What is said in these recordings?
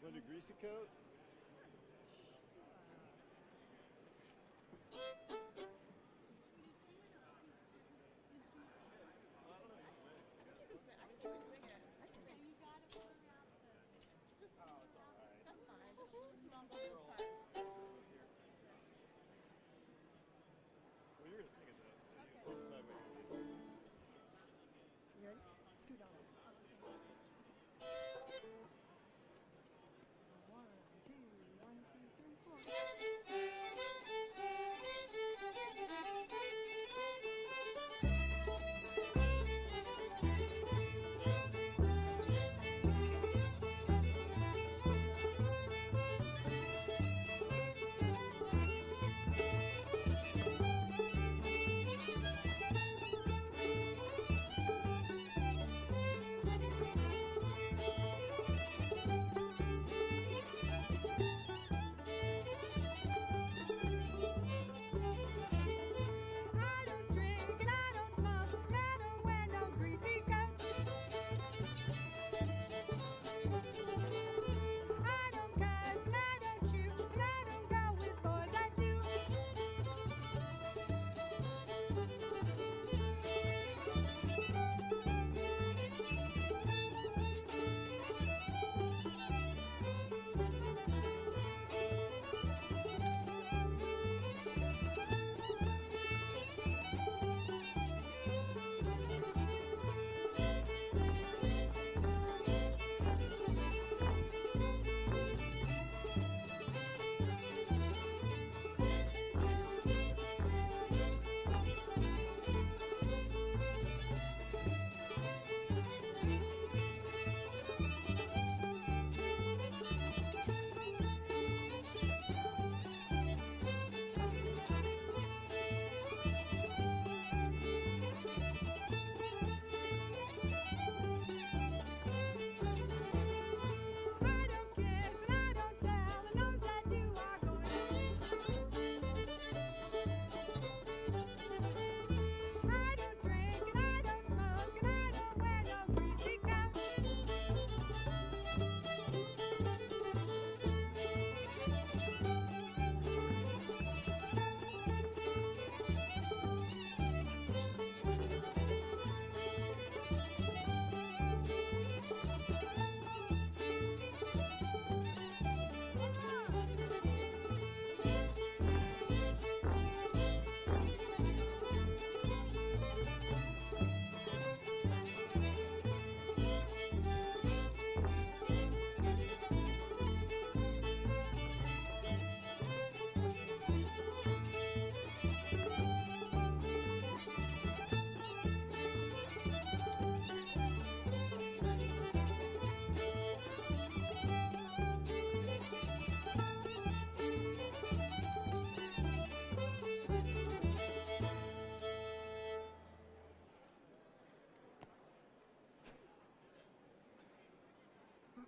Want a greasy coat? Well, you're gonna sing it though, so you decide what you're gonna do. You ready? Scoot on. 1,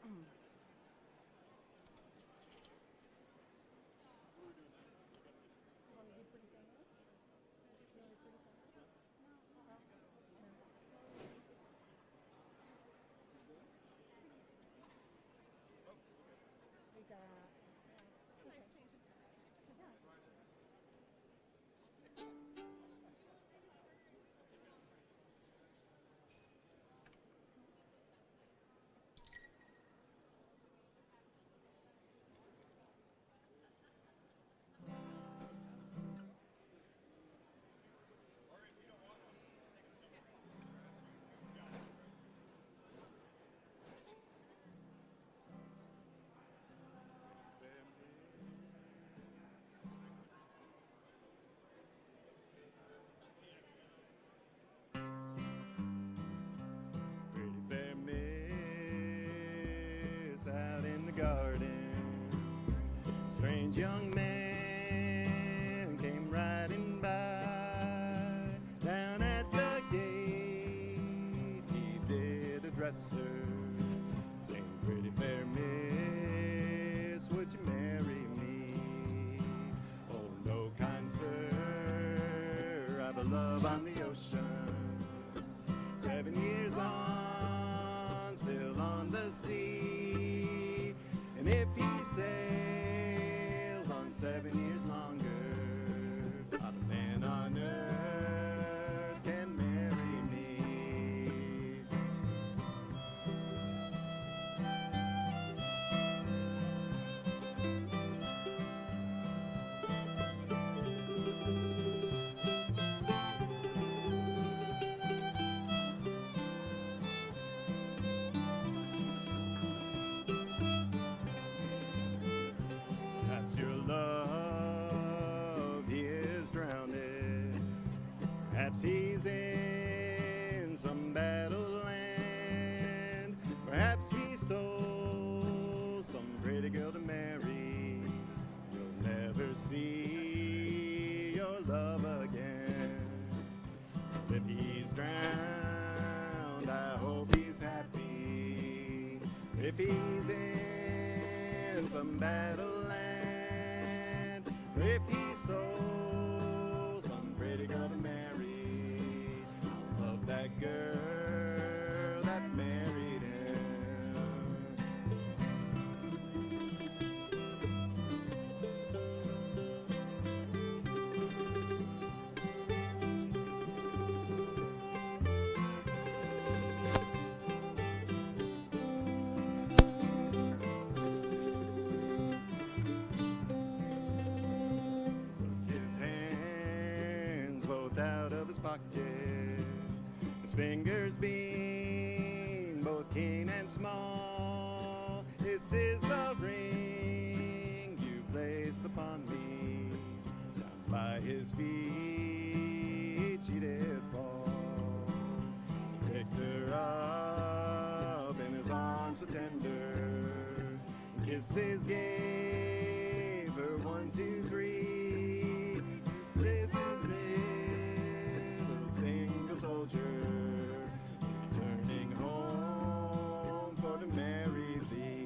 Want to be pretty famous? Really pretty famous? No. We got. Okay. Yeah. Pretty fair miss out in the garden. Strange young man came riding by. Down at the gate he did address her, saying, pretty fair miss, would you marry me? Oh no, kind sir, I've a love on the ocean. 7 years on, still on the sea. And if he sails on 7 years longer, not a man on earth can marry me. Perhaps your love, he is drowned. Perhaps he's in some battle land. Perhaps he stole some pretty girl to marry. You'll never see your love again. If he's drowned, I hope he's happy. If he's in some battle land, if he stole some pretty girl to marry, I love that girl that married him. Out of his pockets, his fingers being both keen and small. This is the ring you placed upon me. Down by his feet she did fall. He picked her up in his arms so tender, kisses gave her 1, 2, 3. This is single soldier returning home for to marry thee.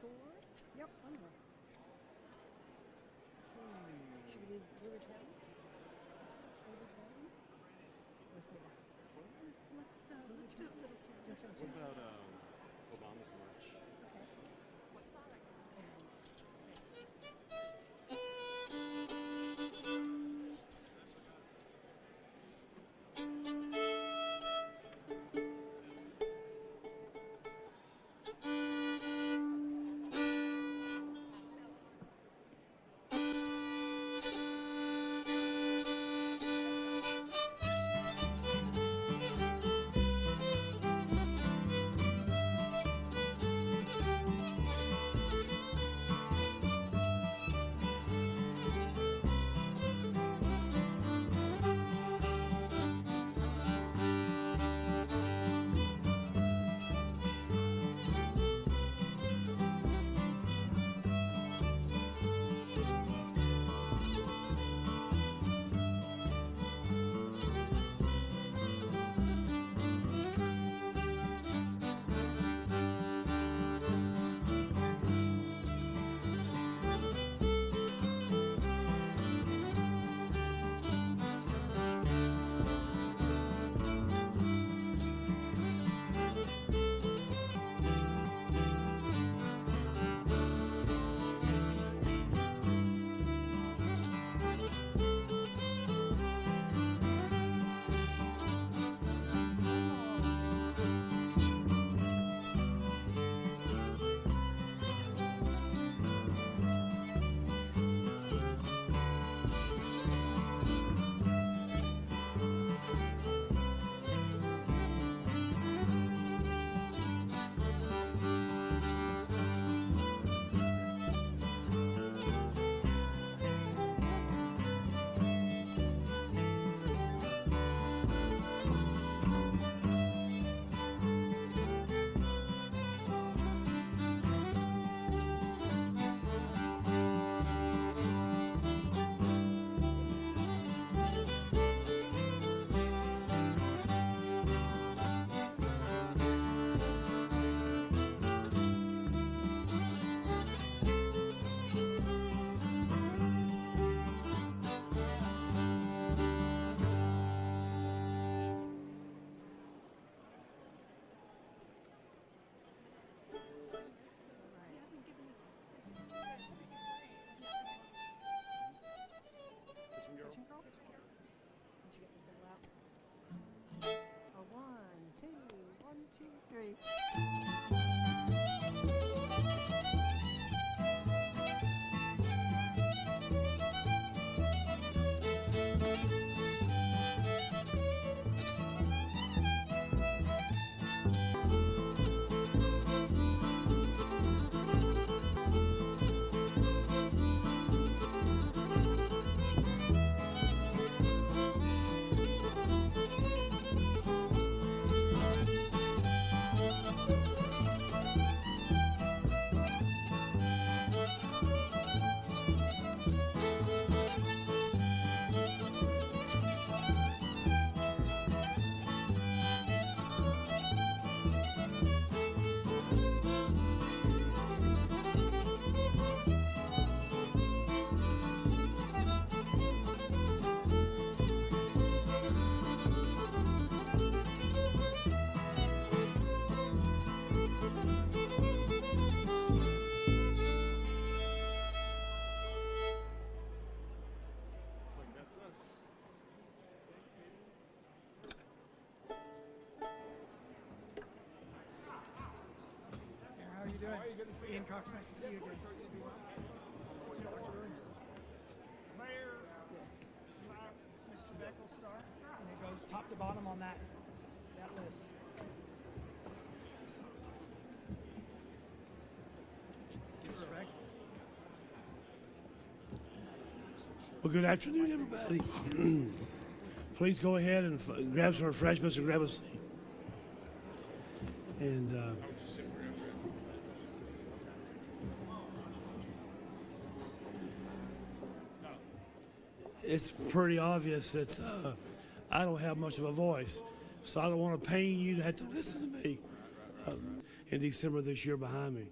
4. Yep, one more. Should we do River Trail? River Trail? Or say that? Let's do a fiddle tune. What about Obama's March? Okay. Fishing girl? Did you get the fiddle out? A 1, 2, 1, 2, 3. It's like that's us. How are you doing? Good to see you. Ian Cox, nice to see you again. Mayor, Mr. Beckles star, and it goes top to bottom on that list. Mr. Beck. Well, good afternoon, everybody. Please go ahead and grab some refreshments and grab a seat. And it's pretty obvious that I don't have much of a voice, so I don't want to pain you to have to listen to me in December this year behind me.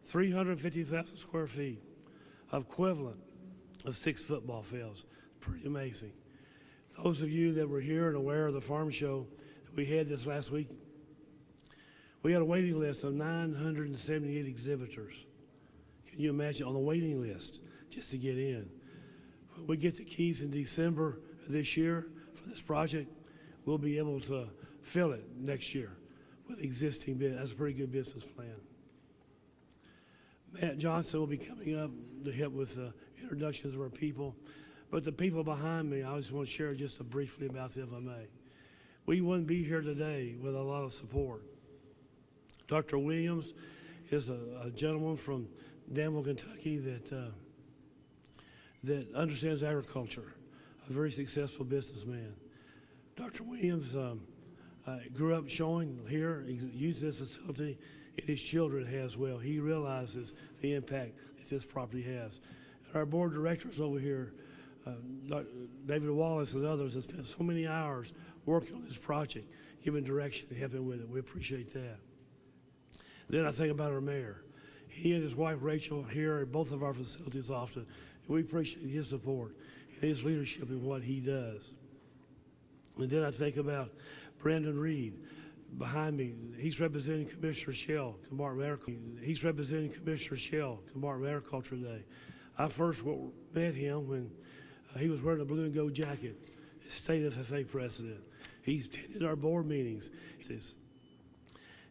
350,000 square feet, equivalent of 6 football fields. Pretty amazing. Those of you that were here and aware of the farm show that we had this last week, we had a waiting list of 978 exhibitors. Can you imagine, on the waiting list just to get in? When we get the keys in December of this year for this project, we'll be able to fill it next year with existing bid. That's a pretty good business plan. Matt Johnson will be coming up to help with the introductions of our people. But the people behind me, I just want to share just briefly about them, if I may. We wouldn't be here today with a lot of support. Dr. Williams is a gentleman from Danville, Kentucky that understands agriculture, a very successful businessman. Dr. Williams grew up showing here, using this facility, and his children as well. He realizes the impact that this property has. And our board of directors over here, David Wallace and others, have spent so many hours working on this project, giving direction and helping with it. We appreciate that. Then I think about our mayor. He and his wife Rachel here at both of our facilities often, and we appreciate his support and his leadership in what he does. And then I think about Brandon Reed behind me. He's representing Commissioner Shell, Department of Agriculture. He's representing Commissioner Shell, Department of Agriculture today. I first met him when he was wearing a blue and gold jacket, as state FFA president. He's attended our board meetings.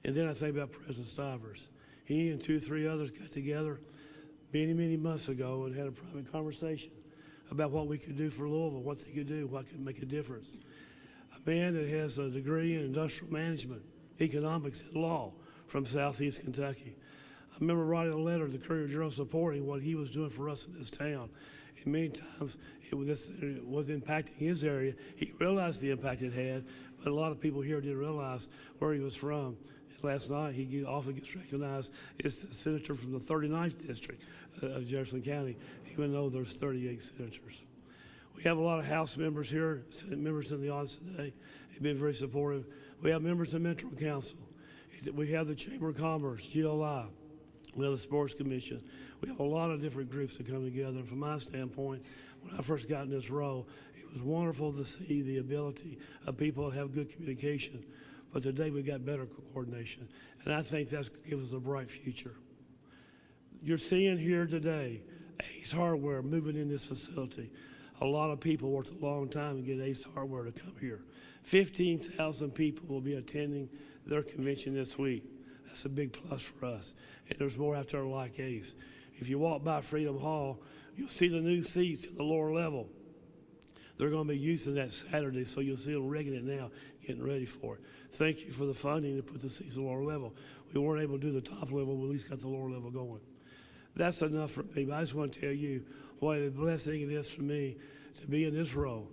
And then I think about President Stivers. He and 2 or 3 others got together many, many months ago and had a private conversation about what we could do for Louisville, what they could do, what could make a difference. A man that has a degree in industrial management, economics, and law from Southeast Kentucky. I remember writing a letter to the Courier-Journal supporting what he was doing for us in this town. And many times it was impacting his area. He realized the impact it had, but a lot of people here didn't realize where he was from. Last night, he often gets recognized as the senator from the 39th district of Jefferson County, even though there's 38 senators. We have a lot of House members here, Senate members in the audience today. They've been very supportive. We have members of the Metro Council. We have the Chamber of Commerce, GLI. We have the Sports Commission. We have a lot of different groups that come together. And from my standpoint, when I first got in this role, it was wonderful to see the ability of people to have good communication. But today we got better coordination, and I think that's going to give us a bright future. You're seeing here today Ace Hardware moving in this facility. A lot of people worked a long time to get Ace Hardware to come here. 15,000 people will be attending their convention this week. That's a big plus for us, and there's more out there like Ace. If you walk by Freedom Hall, you'll see the new seats at the lower level. They're going to be using that Saturday, so you'll see them rigging it now, getting ready for it. Thank you for the funding to put the seats at the lower level. We weren't able to do the top level, but at least got the lower level going. That's enough for me, but I just want to tell you what a blessing it is for me to be in this role.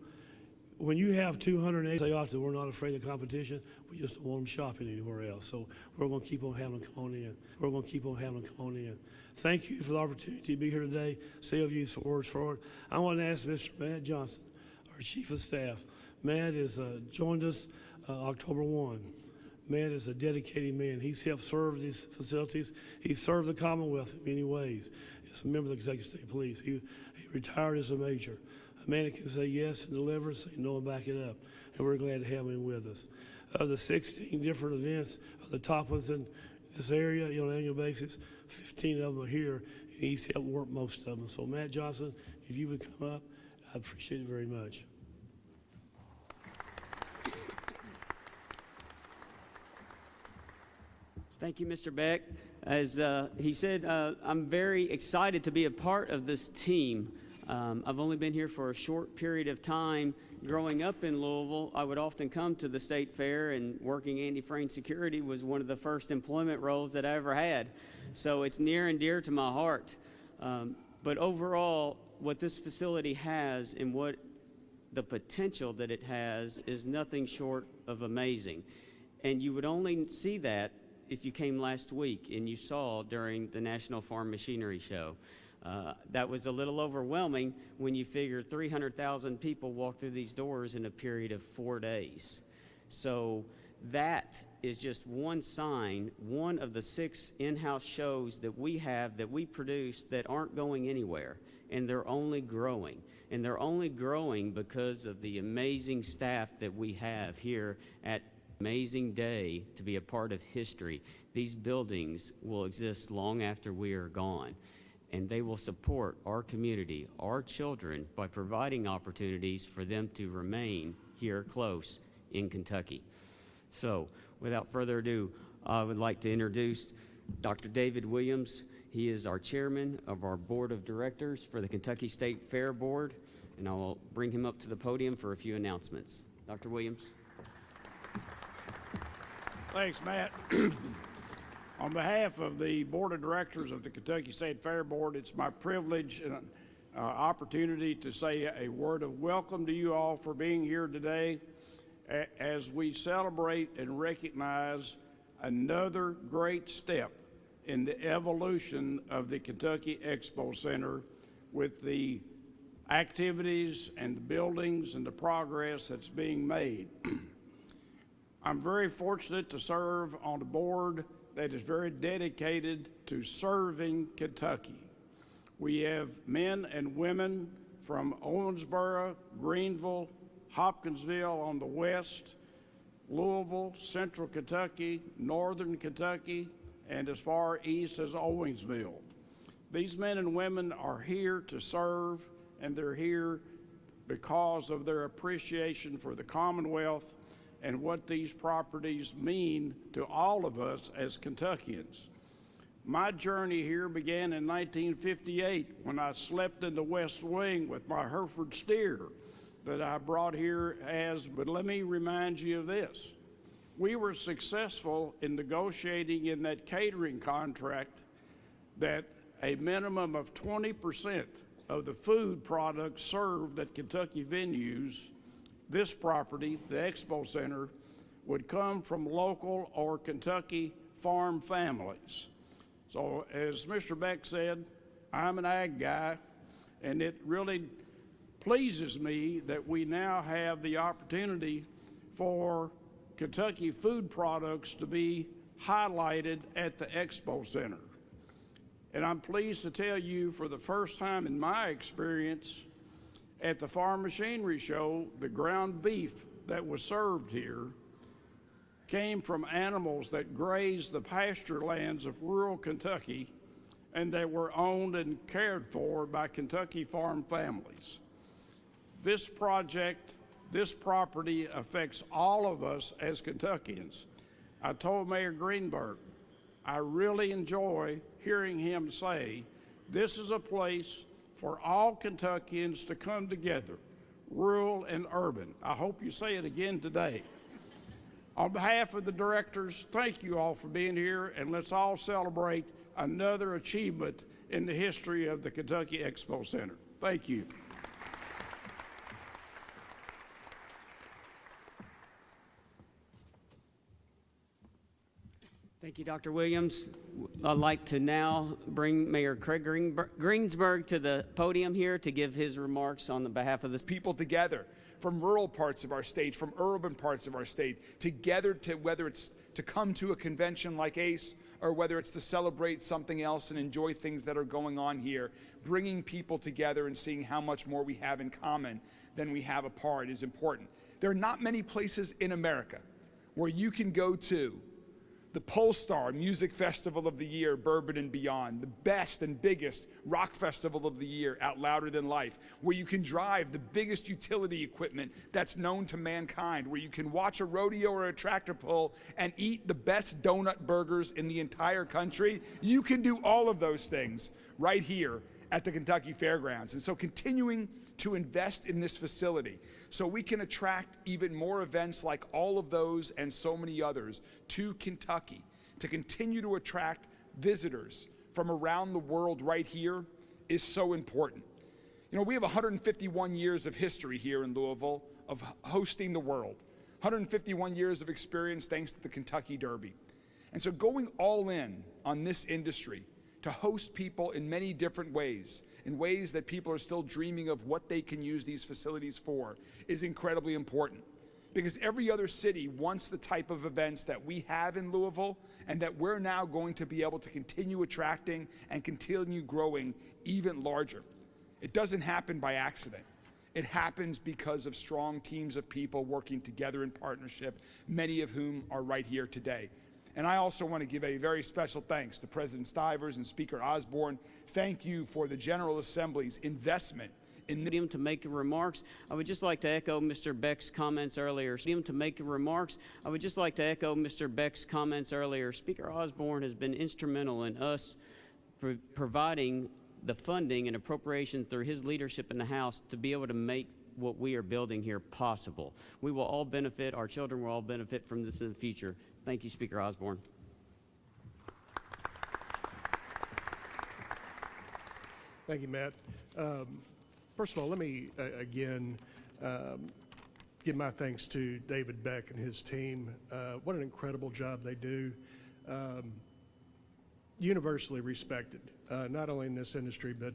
When you have 208, say often we're not afraid of competition, we just don't want them shopping anywhere else. So we're going to keep on having them come on in. We're going to keep on having them come on in. Thank you for the opportunity to be here today. Say of you some words forward. I want to ask Mr. Matt Johnson, our Chief of Staff. Matt has joined us October 1. Matt is a dedicated man. He's helped serve these facilities. He served the Commonwealth in many ways. As a member of the Kentucky State Police, he retired as a major. A man that can say yes and deliver, say no and back it up. And we're glad to have him with us. Of the 16 different events, the top ones in this area on an annual basis, 15 of them are here, and he's helped work most of them. So Matt Johnson, if you would come up, I appreciate it very much. Thank you, Mr. Beck. As he said, I'm very excited to be a part of this team. I've only been here for a short period of time. Growing up in Louisville, I would often come to the state fair, and working anti-frame security was one of the first employment roles that I ever had. So it's near and dear to my heart. But overall, what this facility has and what the potential that it has is nothing short of amazing. And you would only see that if you came last week and you saw during the National Farm Machinery Show. That was a little overwhelming when you figure 300,000 people walk through these doors in a period of 4 days. So that is just one sign, one of the 6 in-house shows that we have, that we produce, that aren't going anywhere, and they're only growing. And they're only growing because of the amazing staff that we have here at Amazing Day to be a part of history. These buildings will exist long after we are gone, and they will support our community, our children, by providing opportunities for them to remain here close in Kentucky. So, without further ado, I would like to introduce Dr. David Williams. He is our chairman of our board of directors for the Kentucky State Fair Board, and I will bring him up to the podium for a few announcements. Dr. Williams. Thanks, Matt. On behalf of the board of directors of the Kentucky State Fair Board, it's my privilege and opportunity to say a word of welcome to you all for being here today as we celebrate and recognize another great step in the evolution of the Kentucky Expo Center with the activities and the buildings and the progress that's being made. I'm very fortunate to serve on a board that is very dedicated to serving Kentucky. We have men and women from Owensboro, Greenville, Hopkinsville on the west, Louisville, Central Kentucky, Northern Kentucky, and as far east as Owensville. These men and women are here to serve, and they're here because of their appreciation for the Commonwealth and what these properties mean to all of us as Kentuckians. My journey here began in 1958 when I slept in the West Wing with my Hereford steer that I brought here but let me remind you of this. We were successful in negotiating in that catering contract that a minimum of 20% of the food products served at Kentucky venues, this property, the Expo Center, would come from local or Kentucky farm families. So as Mr. Beck said, I'm an ag guy, and it really pleases me that we now have the opportunity for Kentucky food products to be highlighted at the Expo Center. And I'm pleased to tell you, for the first time in my experience at the Farm Machinery Show, the ground beef that was served here came from animals that grazed the pasture lands of rural Kentucky and that were owned and cared for by Kentucky farm families. This project, this property affects all of us as Kentuckians. I told Mayor Greenberg, I really enjoy hearing him say, this is a place for all Kentuckians to come together, rural and urban. I hope you say it again today. On behalf of the directors, thank you all for being here, and let's all celebrate another achievement in the history of the Kentucky Expo Center. Thank you. Thank you, Dr. Williams. I'd like to now bring Mayor Craig Greensburg to the podium here to give his remarks on the behalf of this people together from rural parts of our state, from urban parts of our state, together to whether it's to come to a convention like ACE or whether it's to celebrate something else and enjoy things that are going on here. Bringing people together and seeing how much more we have in common than we have apart is important. There are not many places in America where you can go to the Polestar Music Festival of the Year, Bourbon and Beyond, the best and biggest rock festival of the year, Out Louder Than Life, where you can drive the biggest utility equipment that's known to mankind, where you can watch a rodeo or a tractor pull and eat the best donut burgers in the entire country. You can do all of those things right here at the Kentucky Fairgrounds. And so continuing to invest in this facility so we can attract even more events like all of those and so many others to Kentucky, to continue to attract visitors from around the world right here is so important. You know, we have 151 years of history here in Louisville of hosting the world, 151 years of experience thanks to the Kentucky Derby. And so going all in on this industry to host people in many different ways, in ways that people are still dreaming of what they can use these facilities for, is incredibly important. because every other city wants the type of events that we have in Louisville and that we're now going to be able to continue attracting and continue growing even larger. It doesn't happen by accident. It happens because of strong teams of people working together in partnership, many of whom are right here today. And I also want to give a very special thanks to President Stivers and Speaker Osborne. Thank you for the General Assembly's investment in To make remarks, I would just like to echo Mr. Beck's comments earlier. To make remarks, I would just like to echo Mr. Beck's comments earlier. Speaker Osborne has been instrumental in us providing the funding and appropriation through his leadership in the House to be able to make what we are building here possible. We will all benefit, our children will all benefit from this in the future. Thank you, Speaker Osborne. Thank you, Matt. First of all, let me again give my thanks to David Beck and his team. What an incredible job they do. Universally respected, not only in this industry, but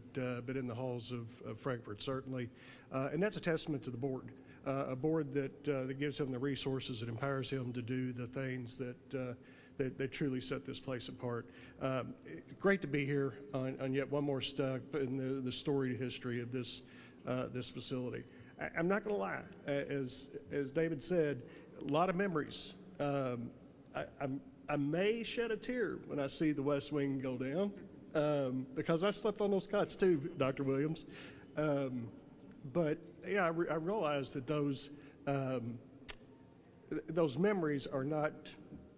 in the halls of Frankfurt, certainly. And that's a testament to the board, a board that gives him the resources and empowers him to do the things that truly set this place apart. Great to be here on yet one more step in the storied history of this facility. I'm not going to lie, as David said, a lot of memories. I may shed a tear when I see the West Wing go down, because I slept on those cots too, Dr. Williams. But yeah, I realize that those memories are not.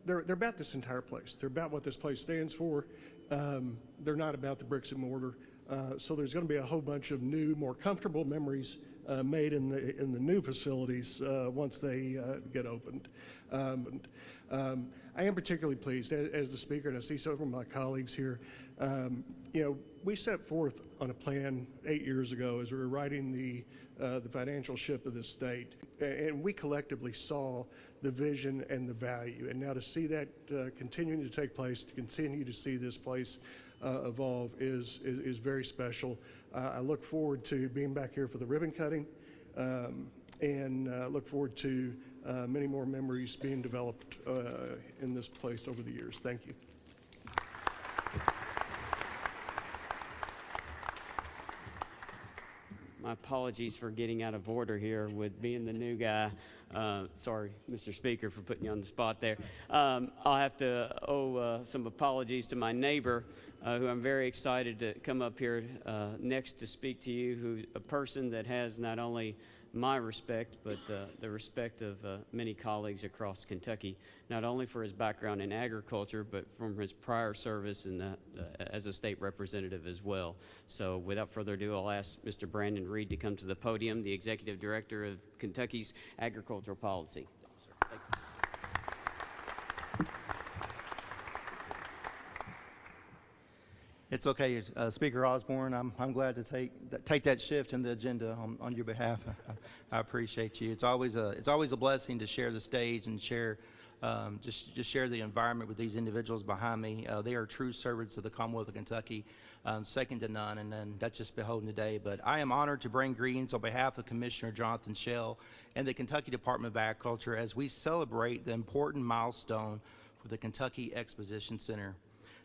They're about this entire place. They're about what this place stands for. They're not about the bricks and mortar. So there's going to be a whole bunch of new, more comfortable memories made in the new facilities once they get opened. I am particularly pleased as the speaker, and I see several of my colleagues here. We set forth on a plan 8 years ago as we were writing the financial ship of this state, and we collectively saw the vision and the value. And now to see that continuing to take place, to continue to see this place evolve is very special. I look forward to being back here for the ribbon cutting, and look forward to many more memories being developed in this place over the years. Thank you. My apologies for getting out of order here with being the new guy. Sorry, Mr. Speaker, for putting you on the spot there. I'll have to owe some apologies to my neighbor, who I'm very excited to come up here next to speak to you, who a person that has not only my respect, but the respect of many colleagues across Kentucky, not only for his background in agriculture, but from his prior service as a state representative as well. So without further ado, I'll ask Mr. Brandon Reed to come to the podium, the Executive Director of Kentucky's Agricultural Policy. Thank you. It's okay, Speaker Osborne. I'm glad to take that shift in the agenda on your behalf. I appreciate you. It's always a blessing to share the stage and share just share the environment with these individuals behind me. They are true servants of the Commonwealth of Kentucky, second to none, and then that's just beholden today. But I am honored to bring greetings on behalf of Commissioner Jonathan Schell and the Kentucky Department of Agriculture as we celebrate the important milestone for the Kentucky Exposition Center.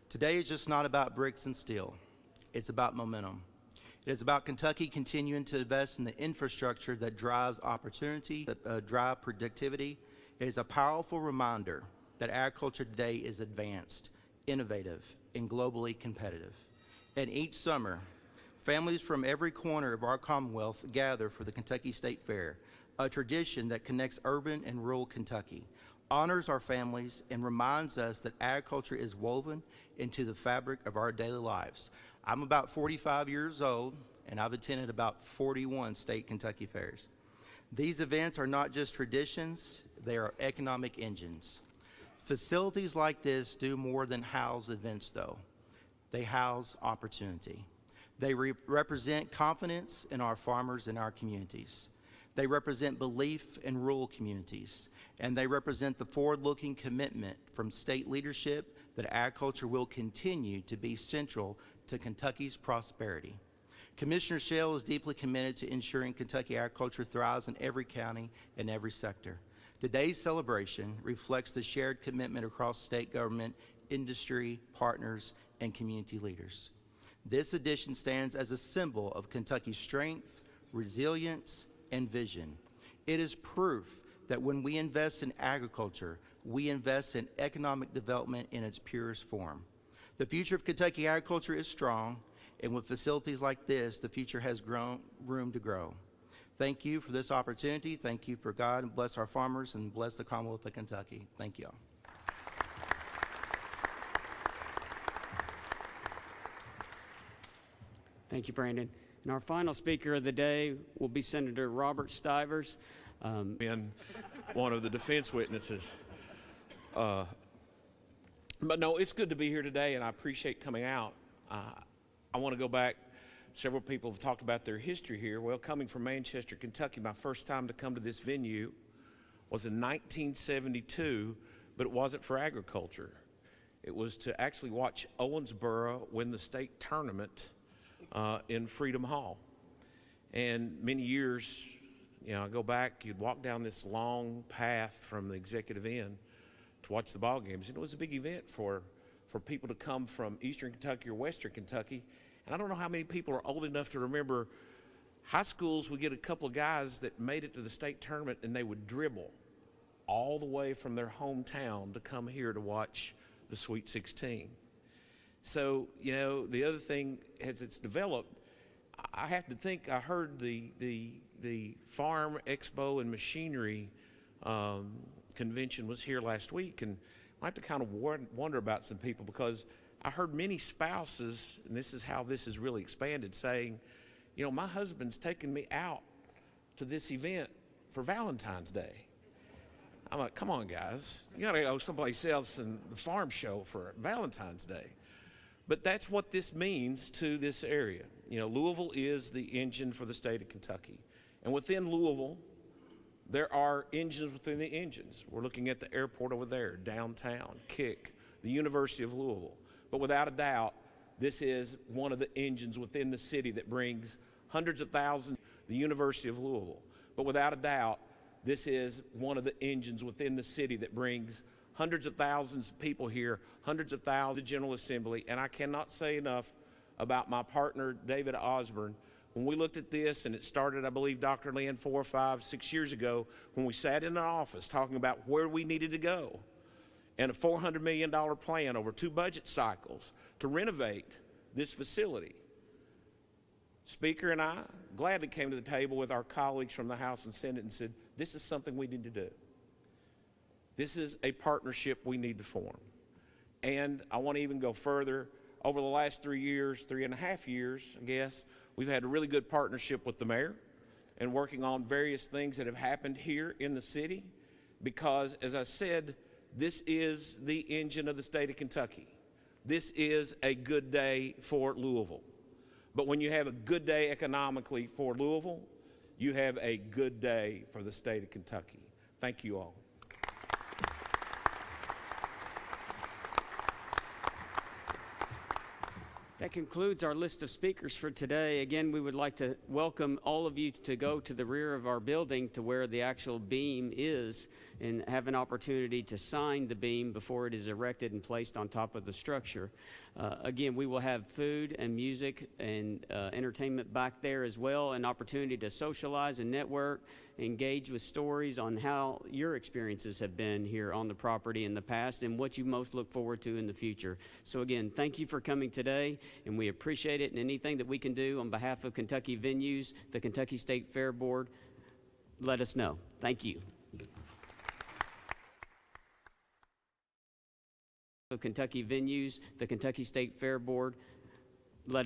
Today is just not about bricks and steel. It's about momentum. It is about Kentucky continuing to invest in the infrastructure that drives opportunity, that drive productivity. It is a powerful reminder that agriculture today is advanced, innovative, and globally competitive. And each summer, families from every corner of our Commonwealth gather for the Kentucky State Fair, a tradition that connects urban and rural Kentucky, honors our families, and reminds us that agriculture is woven into the fabric of our daily lives. I'm about 45 years old, and I've attended about 41 state Kentucky fairs. These events are not just traditions, they are economic engines. Facilities like this do more than house events, though. They house opportunity. They represent confidence in our farmers and our communities. They represent belief in rural communities, and they represent the forward-looking commitment from state leadership that agriculture will continue to be central to Kentucky's prosperity. Commissioner Schell is deeply committed to ensuring Kentucky agriculture thrives in every county and every sector. Today's celebration reflects the shared commitment across state government, industry, partners, and community leaders. This edition stands as a symbol of Kentucky's strength, resilience, and vision. It is proof that when we invest in agriculture, we invest in economic development in its purest form. The future of Kentucky agriculture is strong, and with facilities like this, the future has room to grow. Thank you for this opportunity. Thank you for God, and bless our farmers, and bless the Commonwealth of Kentucky. Thank you all. Thank you, Brandon. And our final speaker of the day will be Senator Robert Stivers. Been one of the defense witnesses. But no, it's good to be here today, and I appreciate coming out. I want to go back. Several people have talked about their history here. Well, coming from Manchester, Kentucky, my first time to come to this venue was in 1972, but it wasn't for agriculture. It was to actually watch Owensboro win the state tournament in Freedom Hall. And many years, you know, I go back, you'd walk down this long path from the executive end to watch the ball games. And it was a big event for people to come from Eastern Kentucky or Western Kentucky. And I don't know how many people are old enough to remember high schools would get a couple of guys that made it to the state tournament, and they would dribble all the way from their hometown to come here to watch the Sweet 16. So, you know, the other thing, as it's developed, I have to think, I heard the Farm Expo and Machinery convention was here last week, and I have to kind of wonder about some people, because I heard many spouses, and this is how this has really expanded, saying, you know, my husband's taking me out to this event for Valentine's Day. I'm like, come on, guys. You got to go someplace else than the farm show for Valentine's Day. But that's what this means to this area. You know, Louisville is the engine for the state of Kentucky. And within Louisville, there are engines within the engines. We're looking at the airport over there, downtown, KIC, the University of Louisville. But without a doubt, this is one of the engines within the city that brings hundreds of thousands, the University of Louisville. But without a doubt, this is one of the engines within the city that brings hundreds of thousands of people here, hundreds of thousands, the General Assembly. And I cannot say enough about my partner, David Osborne. When we looked at this, and it started, I believe, Dr. Lynn, 4 or 5, 6 years ago, when we sat in an office talking about where we needed to go, and a $400 million plan over 2 budget cycles to renovate this facility. Speaker and I gladly came to the table with our colleagues from the House and Senate and said, this is something we need to do. This is a partnership we need to form. And I want to even go further. Over the last 3 years, 3.5 years, I guess, we've had a really good partnership with the mayor and working on various things that have happened here in the city, because, as I said, this is the engine of the state of Kentucky. This is a good day for Louisville. But when you have a good day economically for Louisville, you have a good day for the state of Kentucky. Thank you all. That concludes our list of speakers for today. Again, we would like to welcome all of you to go to the rear of our building to where the actual beam is and have an opportunity to sign the beam before it is erected and placed on top of the structure. Again, we will have food and music and entertainment back there as well, an opportunity to socialize and network, engage with stories on how your experiences have been here on the property in the past and what you most look forward to in the future. So again, thank you for coming today, and we appreciate it, and anything that we can do on behalf of Kentucky Venues, the Kentucky State Fair Board, let us know. Thank you. Kentucky Venues, the Kentucky State Fair Board, let us